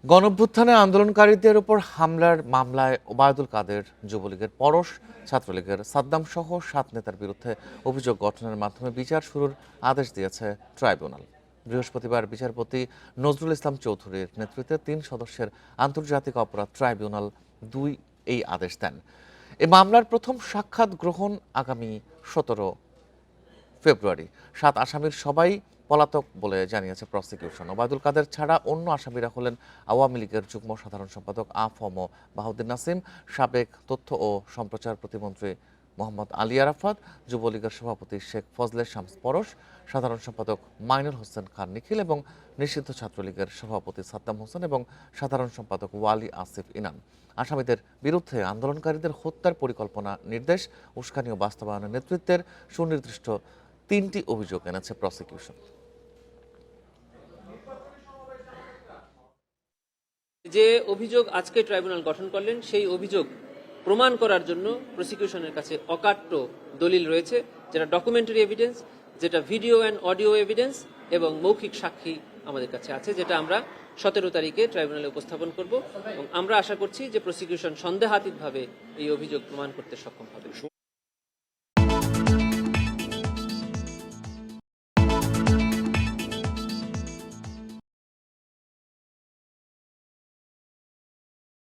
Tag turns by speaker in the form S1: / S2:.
S1: গণঅভ্যুত্থানে আন্দোলনকারীদের উপর হামলার মামলায় ওবায়দুল কাদের, যুবলীগের পরশ, ছাত্রলীগের সাদ্দাম সহ 7 নেতার বিরুদ্ধে অভিযোগ গঠনের মাধ্যমে বিচার শুরুর আদেশ দিয়েছে ট্রাইব্যুনাল। বৃহস্পতিবার বিচারপতি নজরুল ইসলাম চৌধুরীর নেতৃত্বে 3 সদস্যের আন্তর্জাতিক অপরাধ ট্রাইব্যুনাল 2 এই আদেশ দেন। এ মামলার প্রথম সাক্ষাৎ গ্রহণ আগামী 17 ফেব্রুয়ারি। 7 আসামির সবাই পলাতক বলে জানিয়েছে প্রসিকিউশন। ওবায়দুল কাদের ছাড়া অন্য আসামিরা হলেন আওয়ামী লীগের যুগ্ম সাধারণ সম্পাদক আ.ফ.ম. বাহাউদ্দিন নাসিম, সাবেক তথ্য ও সম্প্রচার প্রতিমন্ত্রী মোহাম্মদ আলী আরাফাত, যুবলীগের সভাপতি শেখ ফজলে শামস পরশ, সাধারণ সম্পাদক মাইনুল হোসেন খান নিখিল এবং নিষিদ্ধ ছাত্রলীগের সভাপতি সাদ্দাম হোসেন এবং সাধারণ সম্পাদক ওয়ালি আসিফ ইনান। আসামিদের বিরুদ্ধে আন্দোলনকারীদের হত্যার পরিকল্পনা, নির্দেশ, উস্কানি ও বাস্তবায়নের নেতৃত্বের সুনির্দিষ্ট 3টি অভিযোগ এনেছে প্রসিকিউশন।
S2: যে অভিযোগ আজকে ট্রাইব্যুনাল গঠন করলেন সেই অভিযোগ প্রমাণ করার জন্য প্রসিকিউশনের কাছে অকাট্য দলিল রয়েছে, যেটা ডকুমেন্টারি এভিডেন্স, যেটা ভিডিও অ্যান্ড অডিও এভিডেন্স এবং মৌখিক সাক্ষী আমাদের কাছে আছে, যেটা আমরা 17 তারিখে ট্রাইব্যুনালে উপস্থাপন করব এবং আমরা আশা করছি যে প্রসিকিউশন সন্দেহাতীতভাবে এই অভিযোগ প্রমাণ করতে সক্ষম হবে।